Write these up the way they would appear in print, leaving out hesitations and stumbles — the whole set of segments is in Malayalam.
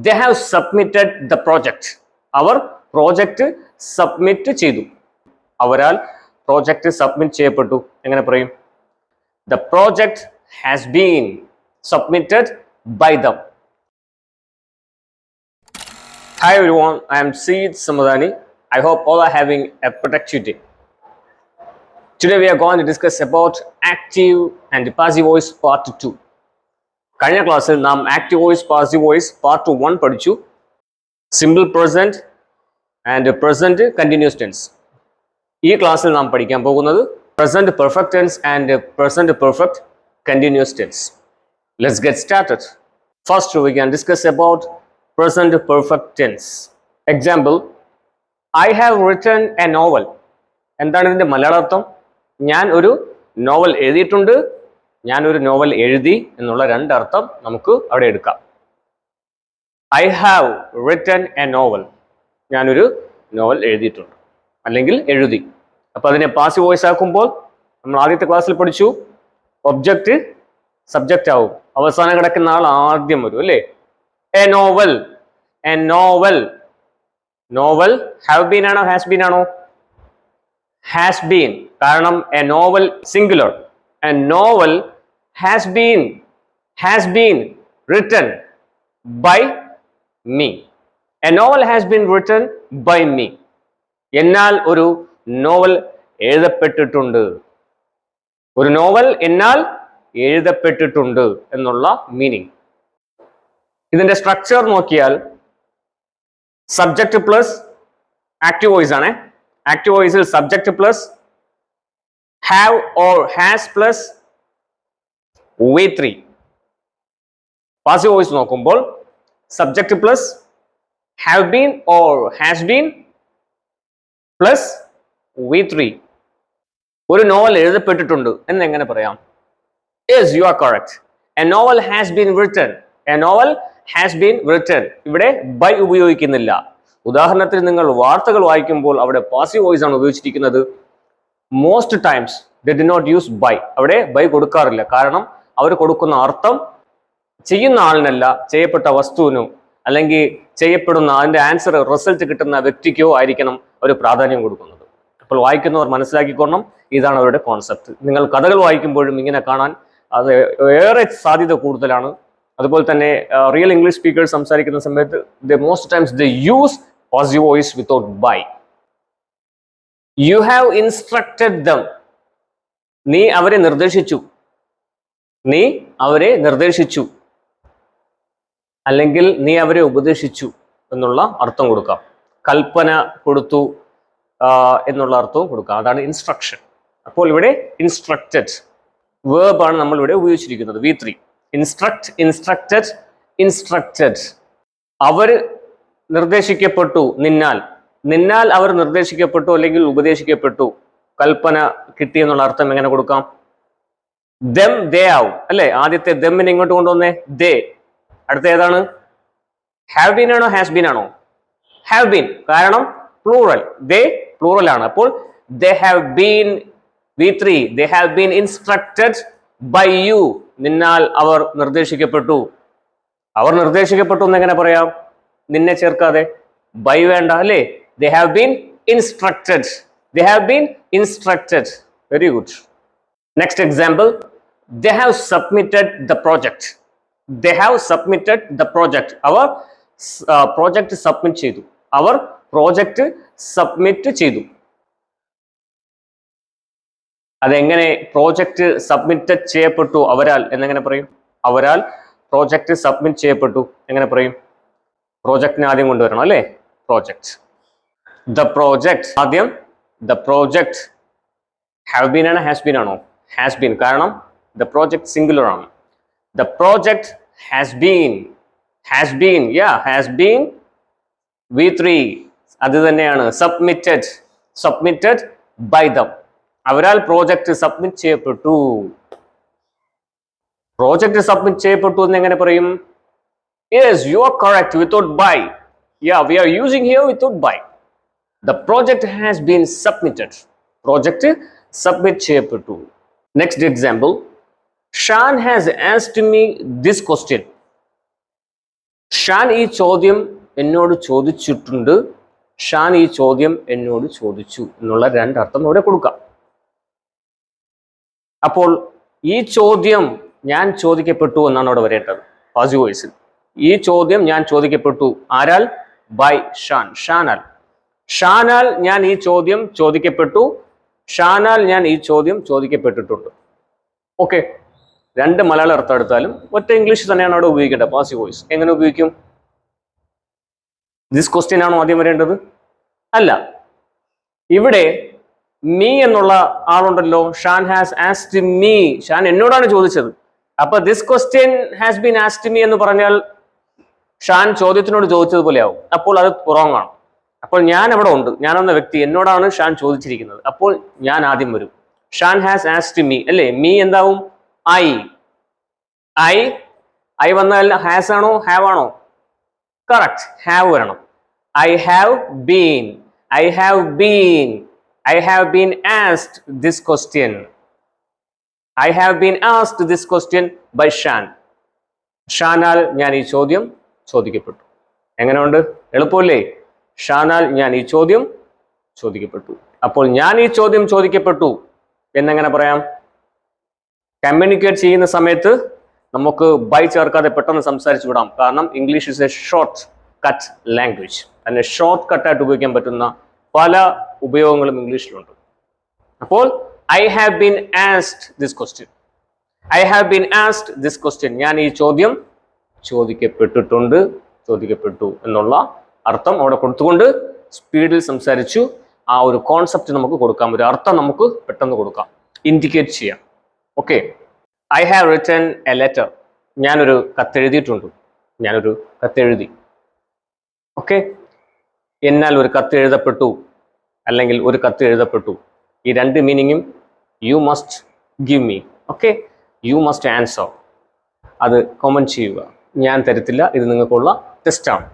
they have submitted the project. അവർ പ്രോജക്റ്റ് സബ്മിറ്റ് ചെയ്തു. അവരാൽ പ്രോജക്റ്റ് സബ്മിറ്റ് ചെയ്യപ്പെട്ടു. എങ്ങനെ പറയും? The project has been submitted by them. Hi everyone, I am Seed Samadani. I hope all are having a productive day. Today we are going to discuss about active and passive voice part 2. കഴിഞ്ഞ ക്ലാസ്സിൽ നാം active voice passive voice part 1 പഠിച്ചു. Simple present and present continuous tense. ഈ ക്ലാസ്സിൽ നാം പഠിക്കാൻ പോകുന്നത് present perfect tense and present perfect continuous tense. Let's get started. First we can discuss about present perfect tense. Example, I have written a novel. എന്താണ് ഇതിന്റെ മലയാള അർത്ഥം? ഞാൻ ഒരു നോവൽ എഴുതിയിട്ടുണ്ട്, ഞാൻ ഒരു നോവൽ എഴുതി എന്നുള്ള രണ്ടർത്ഥം നമുക്ക് അവിടെ എടുക്കാം. I have written a novel, ഞാനൊരു നോവൽ എഴുതിയിട്ടുണ്ട് അല്ലെങ്കിൽ എഴുതി. അപ്പൊ അതിനെ പാസീവ് വോയിസ് ആക്കുമ്പോൾ നമ്മൾ ആദ്യത്തെ ക്ലാസ്സിൽ പഠിച്ചു ഒബ്ജക്റ്റ് സബ്ജക്റ്റ് ആവും, അവസാനം കിടക്കുന്ന ആൾ ആദ്യം വരും അല്ലേ. A novel, A novel. Novel have been ആണോ ഹാസ് ബീൻ ആണോ? ഹാസ് ബീൻ, കാരണം A novel singular. A novel has been written by me. A novel has been written by me. എന്നാൽ ഒരു നോവൽ എഴുതപ്പെട്ടിട്ടുണ്ട്. ഒരു നോവൽ എന്നാൽ എഴുതപ്പെട്ടിട്ടുണ്ട് എന്നുള്ള മീനിങ്. ഇതിന്റെ സ്ട്രക്ചർ നോക്കിയാൽ സബ്ജക്റ്റ് പ്ലസ് ആക്റ്റീവ് വോയിസ് ആണ്. ആക്റ്റീവ് വോയിസിൽ subject plus have or has plus V3. Passive voice നോക്കുമ്പോൾ subject plus have been or has been plus V3. ഒരു നോവൽ എഴുതപ്പെട്ടിട്ടുണ്ട് എന്നെങ്ങനെ പറയാം? Yes, you are correct. A novel has been written. A novel has been written. ഇവിടെ by ഉപയോഗിക്കുന്നില്ല. ഉദാഹരണത്തിന് നിങ്ങൾ വാർത്തകൾ വായിക്കുമ്പോൾ അവിടെ പാസീവ് വോയിസ് ആണ് ഉപയോഗിച്ചിരിക്കുന്നത്. Most times they did not use by. അവിടെ by കൊടുക്കാറില്ല. കാരണം അവർ കൊടുക്കുന്ന അർത്ഥം ചെയ്യുന്ന ആളിനല്ല, ചെയ്യപ്പെട്ട വസ്തുവിനോ അല്ലെങ്കിൽ ചെയ്യപ്പെടുന്ന അതിന്റെ ആൻസർ റിസൾട്ട് കിട്ടുന്ന വ്യക്തിക്കോ ആയിരിക്കണം അവർ പ്രാധാന്യം കൊടുക്കുന്നത്. അപ്പോൾ വായിക്കുന്നവർ മനസ്സിലാക്കിക്കൊള്ളണം, ഇതാണ് അവരുടെ കോൺസെപ്റ്റ്. നിങ്ങൾ കഥകൾ വായിക്കുമ്പോഴും ഇങ്ങനെ കാണാൻ അത് ഏറെ സാധ്യത കൂടുതലാണ്. അതുപോലെ തന്നെ റിയൽ ഇംഗ്ലീഷ് സ്പീക്കേഴ്സ് സംസാരിക്കുന്ന സമയത്ത് most times they use positive voice without by. You have instructed them. നീ അവരെ നിർദ്ദേശിച്ചു. നീ അവരെ നിർദ്ദേശിച്ചു അല്ലെങ്കിൽ നീ അവരെ ഉപദേശിച്ചു എന്നുള്ള അർത്ഥം കൊടുക്കാം. കൽപ്പന കൊടുത്തു എന്നുള്ള അർത്ഥവും കൊടുക്കാം. അതാണ് ഇൻസ്ട്രക്ഷൻ. അപ്പോൾ ഇവിടെ ഇൻസ്ട്രക്റ്റഡ് വേർബ് ആണ് നമ്മൾ ഇവിടെ ഉപയോഗിച്ചിരിക്കുന്നത്. V3. Instruct, instructed, instructed. അവർ നിർദ്ദേശിക്കപ്പെട്ടു നിന്നാൽ. നിന്നാൽ അവർ നിർദ്ദേശിക്കപ്പെട്ടു അല്ലെങ്കിൽ ഉപദേശിക്കപ്പെട്ടു, കൽപ്പന കിട്ടി എന്നുള്ള അർത്ഥം എങ്ങനെ കൊടുക്കാം? ദം, ദേ ആവും അല്ലെ. ആദ്യത്തെ ദമ്മിനെ ഇങ്ങോട്ട് കൊണ്ടുവന്നേ, ദേ. അടുത്ത ഏതാണ്? ഹാവ് ബീൻ ആണോ ഹാസ് ബീൻ ആണോ? ഹാവ് ബീൻ, കാരണം പ്ലൂറൽ, ദേ പ്ലൂറൽ ആണ്. അപ്പോൾ they have been V3. They have been instructed by you. നിന്നാൽ അവർ നിർദ്ദേശിക്കപ്പെട്ടു. അവർ നിർദ്ദേശിക്കപ്പെട്ടു എന്ന് എങ്ങനെ പറയാം? നിന്നെ ചേർക്കാതെ, ബൈ വേണ്ട അല്ലേ. ദേ have been instructed. They have been instructed. Very good. Next example, they have submitted the project. They have submitted the project. Our project submit ചെയ്തു. Our project submit ചെയ്തു. അതെങ്ങനെ പ്രോജക്റ്റ് സബ്മിറ്റ് ചെയ്യപ്പെട്ടു അവരാൽ എന്നെങ്ങനെ പറയും? അവരാൽ പ്രോജക്റ്റ് സബ്മിറ്റ് ചെയ്യപ്പെട്ടു എങ്ങനെ പറയും? പ്രോജക്റ്റിനെ ആദ്യം കൊണ്ടുവരണം അല്ലേ. പ്രോജക്റ്റ്, ദ പ്രോജക്റ്റ് ആദ്യം. The project have been ആണോ has been ആണോ? Has been, കാരണം the project singular ആണ്. The project has been, yeah, has been V3. അത് തന്നെയാണ് submitted, submitted by them. അവരാൽ പ്രോജക്റ്റ് സബ്മിറ്റ് ചെയ്യപ്പെട്ടു. പ്രോജക്റ്റ് സബ്മിറ്റ് ചെയ്യപ്പെട്ടു എന്ന് എങ്ങനെ പറയും? Yes, you are correct, without by. Yeah, we are using here without by. The project has been submitted. Project submit ചെയ്യപ്പെട്ടു. Next example, Shan has asked me this question. Shaan ഈ ചോദ്യം എന്നോട് ചോദിച്ചിട്ടുണ്ട്, ഷാൻ ഈ ചോദ്യം എന്നോട് ചോദിച്ചു എന്നുള്ള രണ്ടർത്ഥം ഇവിടെ കൊടുക്കാം. അപ്പോൾ ഈ ചോദ്യം ഞാൻ ചോദിക്കപ്പെട്ടു എന്നാണ് അവിടെ വരേണ്ടത് പാസീവ് വോയിസിൽ. ഈ ചോദ്യം ഞാൻ ചോദിക്കപ്പെട്ടു. ആരാൽ? ബൈ ഷാൻ. ഷാനാൽ. ഷാനാൽ ഞാൻ ഈ ചോദ്യം ചോദിക്കപ്പെട്ടു. ഷാനാൽ ഞാൻ ഈ ചോദ്യം ചോദിക്കപ്പെട്ടിട്ടുണ്ട്. ഓക്കെ, രണ്ട് മലയാള അർത്ഥം എടുത്താലും ഒറ്റ ഇംഗ്ലീഷ് തന്നെയാണ് അവിടെ ഉപയോഗിക്കേണ്ടത് പാസീവ് വോയിസ്. എങ്ങനെ ഉപയോഗിക്കും? ദിസ് ക്വസ്റ്റ്യൻ ആണോ ആദ്യം വരേണ്ടത്? അല്ല. ഇവിടെ മീ എന്നുള്ള ആളുണ്ടല്ലോ. Shan has asked me. Shan എന്നോടാണ് ചോദിച്ചത്. അപ്പൊ this question has been asked me എന്ന് പറഞ്ഞാൽ ഷാൻ ചോദ്യത്തിനോട് ചോദിച്ചതുപോലെ ആവും. അപ്പോൾ അത് റോങ് ആണ്. അപ്പോൾ ഞാൻ അവിടെ ഉണ്ട്. ഞാനെന്ന വ്യക്തി, എന്നോടാണ് ഷാൻ ചോദിച്ചിരിക്കുന്നത്. അപ്പോൾ ഞാൻ ആദ്യം വരും. ഷാൻ ഹാസ് ആസ്ക്ഡ് മീ അല്ലേ? മീ എന്താവും? ഐ. ഐ ഐ വന്നാൽ ഹാസ് ആണോ ഹാവ് ആണോ? കറക്റ്റ്, ഹാവ് വരണം. I have been. I have been. I have been asked this question. I have been asked this question by Shan. ഷാനാൽ ഞാൻ ഈ ചോദ്യം ചോദിക്കപ്പെട്ടു. എങ്ങനെയുണ്ട്? എളുപ്പമല്ലേ? ഷാനാൽ ഞാൻ ഈ ചോദ്യം ചോദിക്കപ്പെട്ടു. അപ്പോൾ ഞാൻ ഈ ചോദ്യം ചോദിക്കപ്പെട്ടു എന്നെങ്ങനെ പറയാം? കമ്മ്യൂണിക്കേറ്റ് ചെയ്യുന്ന സമയത്ത് നമുക്ക് ബൈ ചേർക്കാതെ പെട്ടെന്ന് സംസാരിച്ചു വിടാം. കാരണം English is A short cut language. അതിനെ ഷോർട്ട് കട്ടായിട്ട് ഉപയോഗിക്കാൻ പറ്റുന്ന പല ഉപയോഗങ്ങളും ഇംഗ്ലീഷിലുണ്ട്. അപ്പോൾ I have been asked this question. I have been asked this question. ഞാൻ ഈ ചോദ്യം ചോദിക്കപ്പെട്ടിട്ടുണ്ട്, ചോദിക്കപ്പെട്ടു എന്നുള്ള അർത്ഥം അവിടെ കൊടുത്തുകൊണ്ട് സ്പീഡിൽ സംസാരിച്ചു. ആ ഒരു കോൺസെപ്റ്റ് നമുക്ക് കൊടുക്കാം, ഒരു അർത്ഥം നമുക്ക് പെട്ടെന്ന് കൊടുക്കാം, ഇൻഡിക്കേറ്റ് ചെയ്യാം. Okay, I have written A letter. ഞാനൊരു കത്തെഴുതിയിട്ടുണ്ട്. ഞാനൊരു കത്തെഴുതി. ഓക്കെ, എന്നാൽ ഒരു കത്ത് എഴുതപ്പെട്ടു അല്ലെങ്കിൽ ഒരു കത്ത് എഴുതപ്പെട്ടു. ഈ രണ്ട് മീനിങ്ങും you must give me. Okay, you must answer. അത് കമൻറ്റ് ചെയ്യുക. ഞാൻ തരത്തില്ല. ഇത് നിങ്ങൾക്കുള്ള ടെസ്റ്റാണ്.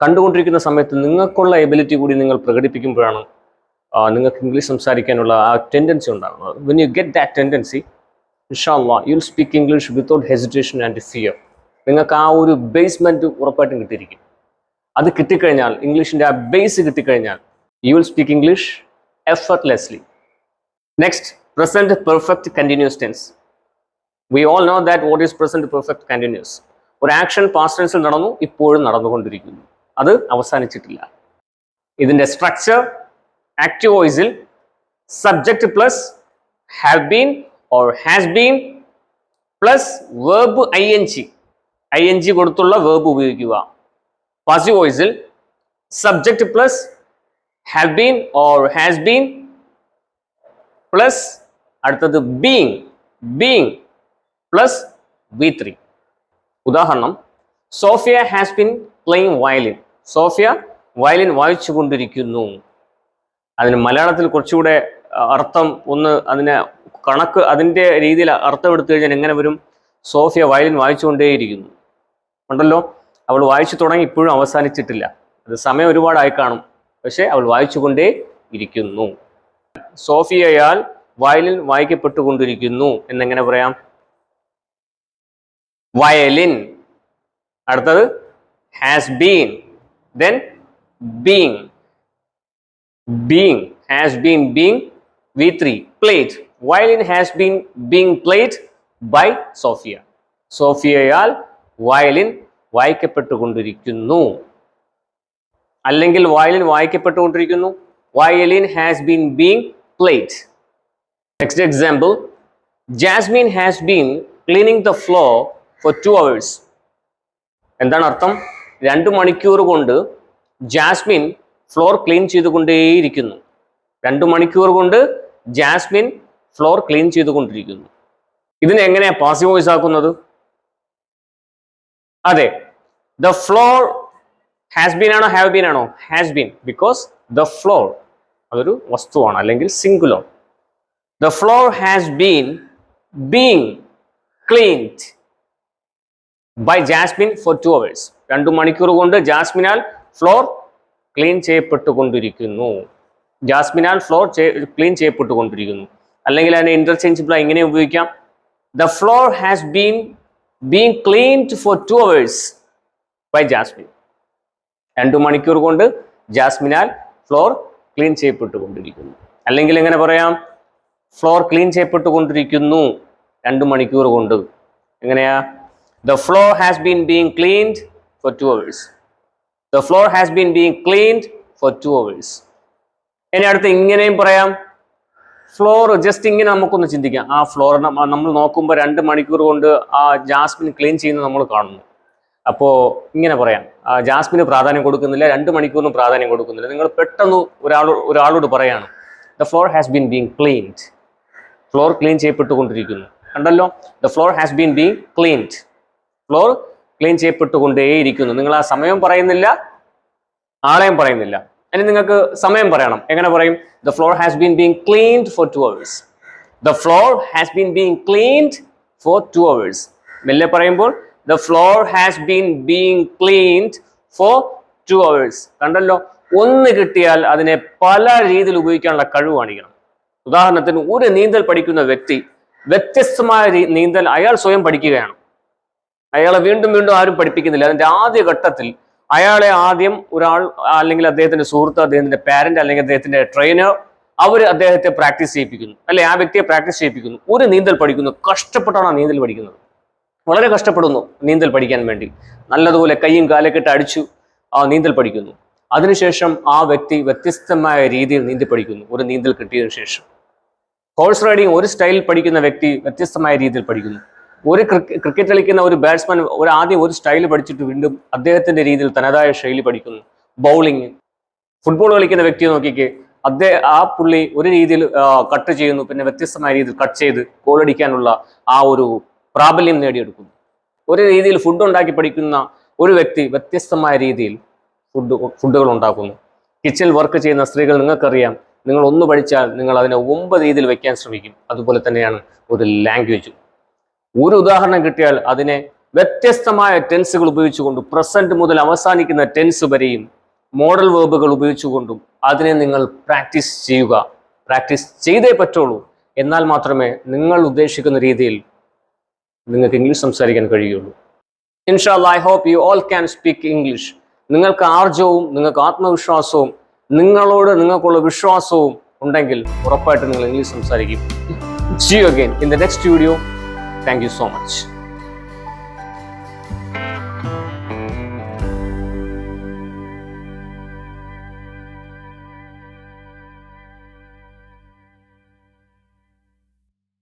കണ്ടുകൊണ്ടിരിക്കുന്ന സമയത്ത് നിങ്ങൾക്കുള്ള എബിലിറ്റി കൂടി നിങ്ങൾ പ്രകടിപ്പിക്കുമ്പോഴാണ് നിങ്ങൾക്ക് ഇംഗ്ലീഷ് സംസാരിക്കാനുള്ള ആ ടെൻഡൻസി ഉണ്ടാകുന്നത്. When you get that tendency, ഇൻഷാല്ലാ you will speak English without hesitation and fear. നിങ്ങൾക്ക് ആ ഒരു ബേസ്മെൻറ്റ് ഉറപ്പായിട്ടും കിട്ടിയിരിക്കും. അത് കിട്ടിക്കഴിഞ്ഞാൽ, ഇംഗ്ലീഷിൻ്റെ ആ ബേസ് കിട്ടിക്കഴിഞ്ഞാൽ, you will speak English effortlessly. Next, present perfect continuous tense. We all know that what is present perfect continuous. ഒരു ആക്ഷൻ പാസ്റ്റ് ടെൻസിൽ നടന്നു, ഇപ്പോഴും നടന്നുകൊണ്ടിരിക്കുന്നു, അത് അവസാനിച്ചിട്ടില്ല. ഇതിൻ്റെ സ്ട്രക്ചർ ആക്റ്റീവ് വോയിസിൽ subject plus have been or has been plus verb I N G കൊടുത്തുള്ള വേർബ് ഉപയോഗിക്കുക. പാസീവ് വോയിസിൽ subject plus have been or has been plus അടുത്തത് ബീങ് പ്ലസ് V3. ഉദാഹരണം, Sophia has been playing violin. Sophia violin വായിച്ചു കൊണ്ടിരിക്കുന്നു. അതിന് മലയാളത്തിൽ കുറച്ചുകൂടെ അർത്ഥം ഒന്ന് അതിനെ കണക്ക് അതിൻ്റെ രീതിയിൽ അർത്ഥം എടുത്തു കഴിഞ്ഞാൽ എങ്ങനെ വരും? സോഫിയ വയലിൻ വായിച്ചുകൊണ്ടേയിരിക്കുന്നു ഉണ്ടല്ലോ. അവൾ വായിച്ചു തുടങ്ങി, ഇപ്പോഴും അവസാനിച്ചിട്ടില്ല. അത് സമയം ഒരുപാടായി കാണും, പക്ഷെ അവൾ വായിച്ചുകൊണ്ടേ ഇരിക്കുന്നു. സോഫിയയാൽ വയലിൻ വായിക്കപ്പെട്ടുകൊണ്ടിരിക്കുന്നു എന്നെങ്ങനെ പറയാം? വയലിൻ. അടുത്തത് has been, then being. Has been being V3. Played. Violin has been being played by Sophia. സോഫിയയാൽ വയലിൻ വായിക്കപ്പെട്ടുകൊണ്ടിരിക്കുന്നു. അല്ലെങ്കിൽ വയലിൻ വായിക്കപ്പെട്ടുകൊണ്ടിരിക്കുന്നു. Violin has been being played. Next example, Jasmine has been cleaning the floor for 2 hours. എന്താണ് അർത്ഥം? 2 മണിക്കൂർ കൊണ്ട് ജാസ്മിൻ ഫ്ലോർ ക്ലീൻ ചെയ്തുകൊണ്ടേയിരിക്കുന്നു. 2 മണിക്കൂർ കൊണ്ട് ജാസ്മിൻ ഫ്ലോർ ക്ലീൻ ചെയ്തുകൊണ്ടിരിക്കുന്നു. ഇതിനെ എങ്ങനെയാണ് പാസീവ് വോയിസ് ആക്കുന്നത്? അതെ, ദ ഫ്ലോർ ഹാസ് ബീൻ ആണോ ഹാവ് ബീൻ ആണോ? Has been, because the floor അതൊരു വസ്തുവാണ്, അല്ലെങ്കിൽ singular. The floor has been being cleaned by Jasmine for 2 hours. 2 മണിക്കൂർ കൊണ്ട് ജാസ്മിനാൽ ഫ്ലോർ ക്ലീൻ ചെയ്യപ്പെട്ടുകൊണ്ടിരിക്കുന്നു. ജാസ്മിനാൽ ഫ്ലോർ ക്ലീൻ ചെയ്യപ്പെട്ടുകൊണ്ടിരിക്കുന്നു. അല്ലെങ്കിൽ അതിനെ ഇന്റർചേഞ്ചബിൾ ഇങ്ങനെ ഉപയോഗിക്കാം. The floor has been cleaned for 2 hours by Jasmine. 2 മണിക്കൂർ കൊണ്ട് ജാസ്മിനാൽ ഫ്ലോർ ക്ലീൻ ചെയ്യപ്പെട്ടുകൊണ്ടിരിക്കുന്നു. അല്ലെങ്കിൽ എങ്ങനെ പറയാം? ഫ്ലോർ ക്ലീൻ ചെയ്യപ്പെട്ടുകൊണ്ടിരിക്കുന്നു 2 മണിക്കൂർ കൊണ്ട്. എങ്ങനെയാ? The floor has been being cleaned for 2 hours. The floor has been being cleaned for 2 hours. ഇനി അടുത്ത് ഇങ്ങനെയും പറയാം. ഫ്ലോർ ജസ്റ്റ് ഇങ്ങനെ നമുക്കൊന്ന് ചിന്തിക്കാം. ആ ഫ്ലോർ നമ്മൾ നോക്കുമ്പോൾ 2 മണിക്കൂർ കൊണ്ട് ആ ജാസ്മിൻ ക്ലീൻ ചെയ്യുന്നത് നമ്മൾ കാണുന്നു. അപ്പോൾ ഇങ്ങനെ പറയാം, ജാസ്മിന് പ്രാധാന്യം കൊടുക്കുന്നില്ല, 2 മണിക്കൂറിനും പ്രാധാന്യം കൊടുക്കുന്നില്ല. നിങ്ങൾ പെട്ടെന്ന് ഒരാളോട് പറയാണ്, the floor has been being cleaned. Floor clean ചെയ്യപ്പെട്ടുകൊണ്ടിരിക്കുന്നു. കണ്ടല്ലോ, the floor has been being cleaned. Floor clean ചെയ്യപ്പെട്ടുകൊണ്ടേയിരിക്കുന്നു. നിങ്ങൾ ആ സമയം പറയുന്നില്ല, ആളെയും പറയുന്നില്ല. ഇനി നിങ്ങൾക്ക് സമയം പറയണം. എങ്ങനെ പറയും? The floor has been being cleaned for 2 hours. The floor has been being cleaned for 2 hours. മെല്ലെ പറയുമ്പോൾ the floor has been being cleaned for 2 hours. കണ്ടല്ലോ, ഒന്ന് കിട്ടിയാൽ അതിനെ പല രീതിയിൽ ഉപയോഗിക്കാനുള്ള കഴിവ് കാണിക്കണം. ഉദാഹരണത്തിന്, ഒരു നീന്തൽ പഠിക്കുന്ന വ്യക്തി വ്യത്യസ്തമായ നീന്തൽ അയാൾ സ്വയം പഠിക്കുകയാണ്. അയാളെ വീണ്ടും വീണ്ടും ആരും പഠിപ്പിക്കുന്നില്ല. അതിന്റെ ആദ്യ ഘട്ടത്തിൽ അയാളെ ആദ്യം ഒരാൾ, അല്ലെങ്കിൽ അദ്ദേഹത്തിന്റെ സുഹൃത്ത്, അദ്ദേഹത്തിന്റെ പാരന്റ്, അല്ലെങ്കിൽ അദ്ദേഹത്തിന്റെ ട്രെയിനർ, അവർ അദ്ദേഹത്തെ പ്രാക്ടീസ് ചെയ്യിപ്പിക്കുന്നു, അല്ലെ ആ വ്യക്തിയെ പ്രാക്ടീസ് ചെയ്യിപ്പിക്കുന്നു. ഒരു നീന്തൽ പഠിക്കുന്നു, കഷ്ടപ്പെട്ടാണ് ആ നീന്തൽ പഠിക്കുന്നത്. വളരെ കഷ്ടപ്പെടുന്നു നീന്തൽ പഠിക്കാൻ വേണ്ടി. നല്ലതുപോലെ കൈയും കാലൊക്കെ ഇട്ട് അടിച്ചു ആ നീന്തൽ പഠിക്കുന്നു. അതിനുശേഷം ആ വ്യക്തി വ്യത്യസ്തമായ രീതിയിൽ നീന്തൽ പഠിക്കുന്നു. ഒരു നീന്തൽ കിട്ടിയതിനു ശേഷം ഹോഴ്സ് റൈഡിങ് ഒരു സ്റ്റൈൽ പഠിക്കുന്ന വ്യക്തി വ്യത്യസ്തമായ രീതിയിൽ പഠിക്കുന്നു. ഒരു ക്രിക്കറ്റ് കളിക്കുന്ന ഒരു ബാറ്റ്സ്മാൻ ആദ്യം ഒരു സ്റ്റൈൽ പഠിച്ചിട്ട് വീണ്ടും അദ്ദേഹത്തിന്റെ രീതിയിൽ തനതായ ശൈലി പഠിക്കുന്നു. ബൗളിങ്, ഫുട്ബോൾ കളിക്കുന്ന വ്യക്തിയെ നോക്കിക്ക്, ആ പുള്ളി ഒരു രീതിയിൽ കട്ട് ചെയ്യുന്നു, പിന്നെ വ്യത്യസ്തമായ രീതിയിൽ കട്ട് ചെയ്ത് ഗോളടിക്കാനുള്ള ആ ഒരു പ്രാബല്യം നേടിയെടുക്കുന്നു. ഒരു രീതിയിൽ ഫുഡ് ഉണ്ടാക്കി പഠിക്കുന്ന ഒരു വ്യക്തി വ്യത്യസ്തമായ രീതിയിൽ ഫുഡുകൾ ഉണ്ടാക്കുന്നു. കിച്ചണിൽ വർക്ക് ചെയ്യുന്ന സ്ത്രീകൾ, നിങ്ങൾക്കറിയാം, നിങ്ങൾ ഒന്ന് പഠിച്ചാൽ നിങ്ങൾ അതിനെ 9 രീതിയിൽ വെക്കാൻ ശ്രമിക്കും. അതുപോലെ തന്നെയാണ് ഒരു ലാംഗ്വേജും. ഒരു ഉദാഹരണം കിട്ടിയാൽ അതിനെ വ്യത്യസ്തമായ ടെൻസുകൾ ഉപയോഗിച്ചുകൊണ്ടും പ്രസന്റ് മുതൽ അവസാനിക്കുന്ന ടെൻസ് വരെയും മോഡൽ വേർബുകൾ ഉപയോഗിച്ചുകൊണ്ടും അതിനെ നിങ്ങൾ പ്രാക്ടീസ് ചെയ്യുക. പ്രാക്ടീസ് ചെയ്തേ പറ്റുള്ളൂ. എന്നാൽ മാത്രമേ നിങ്ങൾ ഉദ്ദേശിക്കുന്ന രീതിയിൽ നിങ്ങൾക്ക് ഇംഗ്ലീഷ് സംസാരിക്കാൻ കഴിയുള്ളൂ. ഇൻഷാല്ലാ, I hope you all can speak English. നിങ്ങൾക്ക് ആർജവും നിങ്ങൾക്ക് ആത്മവിശ്വാസവും നിങ്ങൾക്കുള്ള വിശ്വാസവും ഉണ്ടെങ്കിൽ ഉറപ്പായിട്ട് നിങ്ങൾ ഇംഗ്ലീഷ് സംസാരിക്കും. See you again in the next video. Thank you so much.